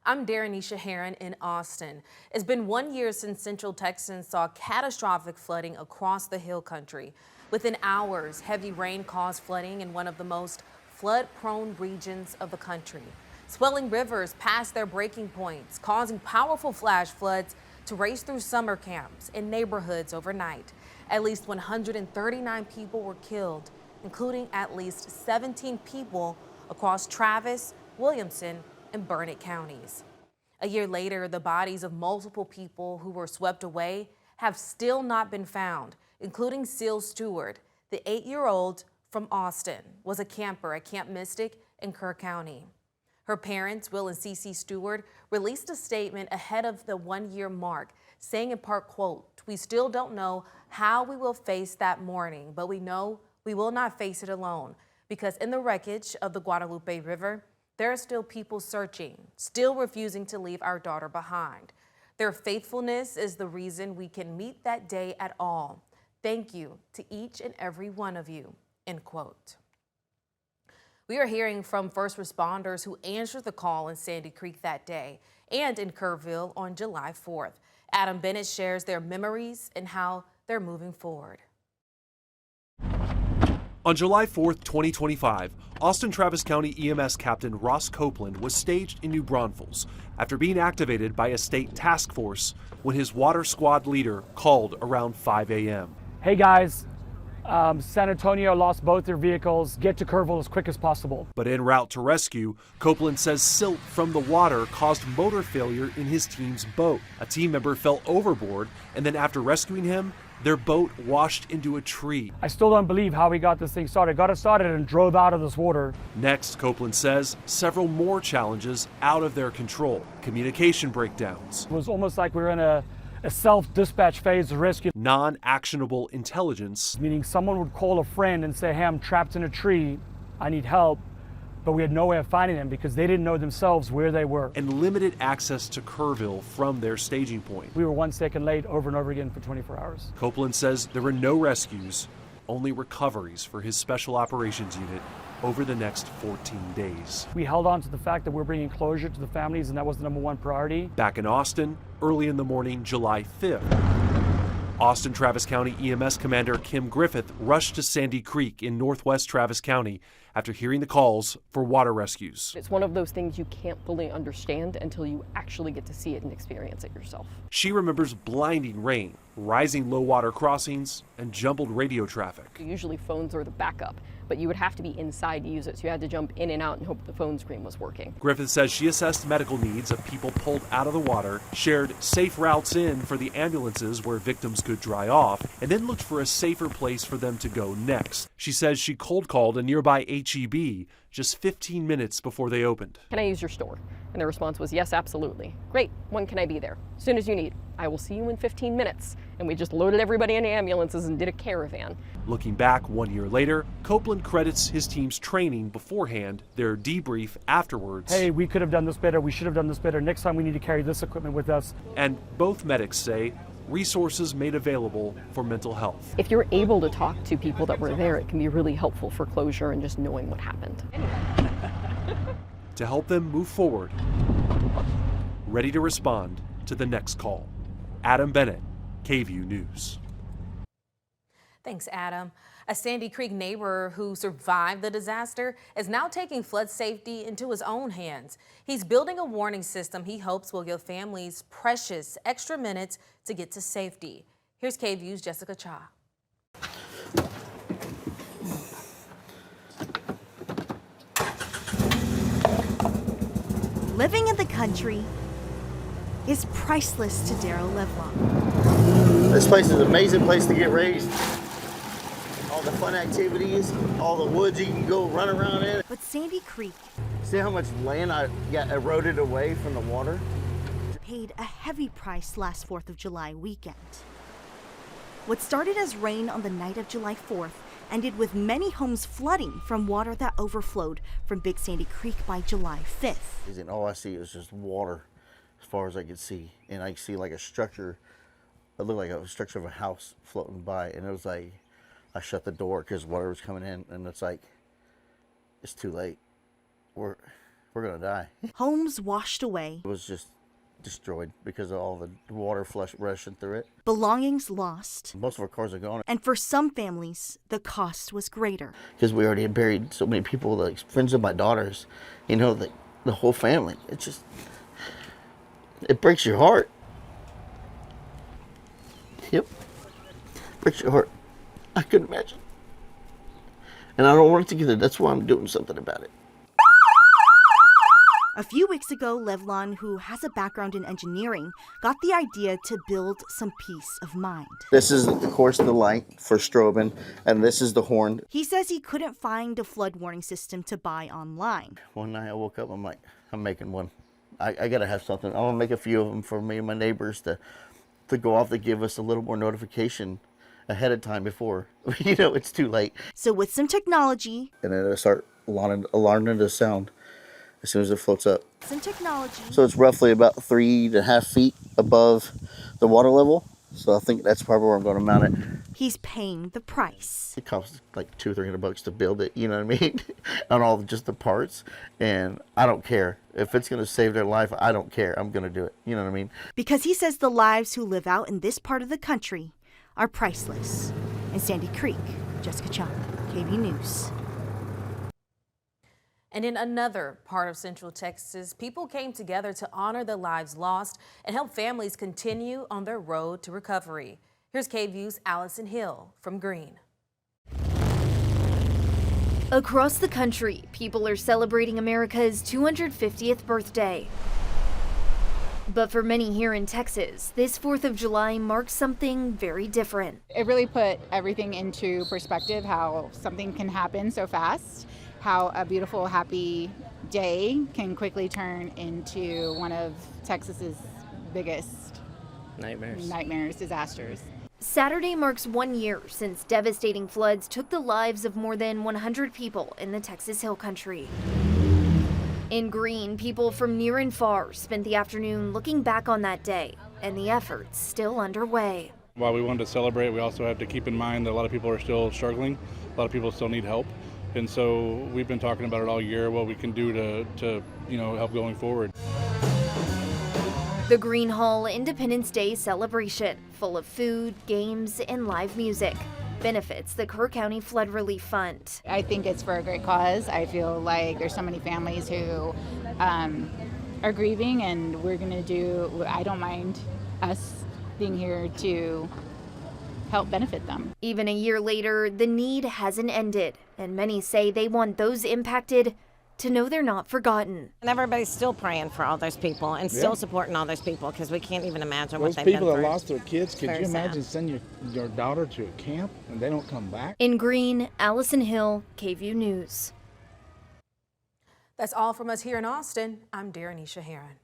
I'm Darenisha Heron in Austin. It's been 1 year since Central Texans saw catastrophic flooding across the hill country. Within hours, heavy rain caused flooding in one of the most flood-prone regions of the country. Swelling rivers passed their breaking points, causing powerful flash floods to race through summer camps and neighborhoods overnight. At least 139 people were killed, including at least 17 people across Travis, Williamson, and Burnett counties. A year later, the bodies of multiple people who were swept away have still not been found, including Seal Stewart. The 8-year-old from Austin was a camper at Camp Mystic in Kerr County. Her parents, Will and Cece Stewart, released a statement ahead of the 1-year mark, saying in part, quote, "We still don't know how we will face that morning, but we know we will not face it alone, because in the wreckage of the Guadalupe River, there are still people searching, still refusing to leave our daughter behind. Their faithfulness is the reason we can meet that day at all. Thank you to each and every one of you," end quote. We are hearing from first responders who answered the call in Sandy Creek that day and in Kerrville on July 4th. Adam Bennett shares their memories and how they're moving forward. On July 4th, 2025, Austin Travis County EMS Captain Ross Copeland was staged in New Braunfels after being activated by a state task force when his water squad leader called around 5 a.m. Hey guys, San Antonio lost both their vehicles. Get to Kerrville as quick as possible. But en route to rescue, Copeland says silt from the water caused motor failure in his team's boat. A team member fell overboard, and then after rescuing him, their boat washed into a tree. I still don't believe how we got this thing started. Got it started and drove out of this water. Next, Copeland says, several more challenges out of their control. Communication breakdowns. It was almost like we were in a self-dispatch phase of rescue. Non-actionable intelligence. Meaning someone would call a friend and say, hey, I'm trapped in a tree, I need help. But we had no way of finding them because they didn't know themselves where they were. And limited access to Kerrville from their staging point. We were 1 second late over and over again for 24 hours. Copeland says there were no rescues, only recoveries for his special operations unit over the next 14 days. We held on to the fact that we're bringing closure to the families, and that was the #1 priority. Back in Austin, early in the morning, July 5th. Austin Travis County EMS Commander Kim Griffith rushed to Sandy Creek in northwest Travis County after hearing the calls for water rescues. It's one of those things you can't fully understand until you actually get to see it and experience it yourself. She remembers blinding rain, rising low water crossings, and jumbled radio traffic. Usually phones are the backup, but you would have to be inside to use it, so you had to jump in and out and hope the phone screen was working. Griffith says she assessed medical needs of people pulled out of the water, shared safe routes in for the ambulances where victims could dry off, and then looked for a safer place for them to go next. She says she cold called a nearby HEB just 15 minutes before they opened. Can I use your store? And the response was, yes, absolutely. Great, when can I be there? As soon as you need. I will see you in 15 minutes. And we just loaded everybody into ambulances and did a caravan. Looking back 1 year later, Copeland credits his team's training beforehand, their debrief afterwards. Hey, we could have done this better, we should have done this better. Next time we need to carry this equipment with us. And both medics say resources made available for mental health. If you're able to talk to people that were there, it can be really helpful for closure and just knowing what happened. To help them move forward, ready to respond to the next call. Adam Bennett, KVUE News. Thanks, Adam. A Sandy Creek neighbor who survived the disaster is now taking flood safety into his own hands. He's building a warning system he hopes will give families precious extra minutes to get to safety. Here's KVUE's Jessica Cha. Living in the country is priceless to Daryl Levlock. This place is an amazing place to get raised. All the fun activities, all the woods you can go run around in. But Sandy Creek, See how much land I got eroded away from the water? paid a heavy price last 4th of July weekend. What started as rain on the night of July 4th ended with many homes flooding from water that overflowed from Big Sandy Creek by July 5th. And all I see is just water as far as I could see. And I see like a structure, it looked like a structure of a house floating by. And it was like, I shut the door because water was coming in, and it's like, it's too late. we're gonna die. Homes washed away, It was just destroyed because of all the water rushing through it. belongings lost, Most of our cars are gone and for some families, the cost was greater. because we already had buried so many people, like friends of my daughters, you know, the whole family. It breaks your heart. Yep, breaks your heart. I couldn't imagine, and I don't want it to get there. That's why I'm doing something about it. A few weeks ago, Levlon, who has a background in engineering, got the idea to build some peace of mind. This is, of course, the light for strobing, and this is the horn. He says he couldn't find a flood warning system to buy online. One night I woke up, I'm like, I'm making one. I gotta have something. I want to make a few of them for me and my neighbors to go off to give us a little more notification ahead of time before, you know, it's too late. So with some technology, And then it'll start alarming the sound as soon as it floats up. So So it's roughly about 3.5 feet above the water level. So I think that's probably where I'm going to mount it. he's paying the price. It costs like $200-300 to build it, you know what I mean? On all just the parts. And I don't care. If it's going to save their life, I don't care. I'm going to do it. You know what I mean? Because he says the lives who live out in this part of the country are priceless. In Sandy Creek, Jessica Chung, KVUE News. And in another part of Central Texas, people came together to honor the lives lost and help families continue on their road to recovery. Here's KVUE's Allison Hill from Green. Across the country, people are celebrating America's 250th birthday. But for many here in Texas, this 4th of July marks something very different. It really put everything into perspective, how something can happen so fast, how a beautiful, happy day can quickly turn into one of Texas's biggest nightmares, disasters. Saturday marks 1 year since devastating floods took the lives of more than 100 people in the Texas Hill Country. In Green, people from near and far spent the afternoon looking back on that day and the efforts still underway. While we wanted to celebrate, we also have to keep in mind that a lot of people are still struggling. A lot of people still need help. And so we've been talking about it all year, what we can do to help going forward. The Green Hall Independence Day celebration, full of food, games, and live music, benefits the Kerr County Flood Relief Fund. I think it's for a great cause. I feel like there's so many families who are grieving, and I don't mind us being here to help benefit them. Even a year later, the need hasn't ended, and many say they want those impacted to know they're not forgotten. And everybody's still praying for all those people and still supporting all those people, because we can't even imagine what they've been through. Those people that lost their kids, could you imagine sad. sending your daughter to a camp and they don't come back? In Green, Allison Hill, KVUE News. That's all from us here in Austin. I'm Darrenisha Heron.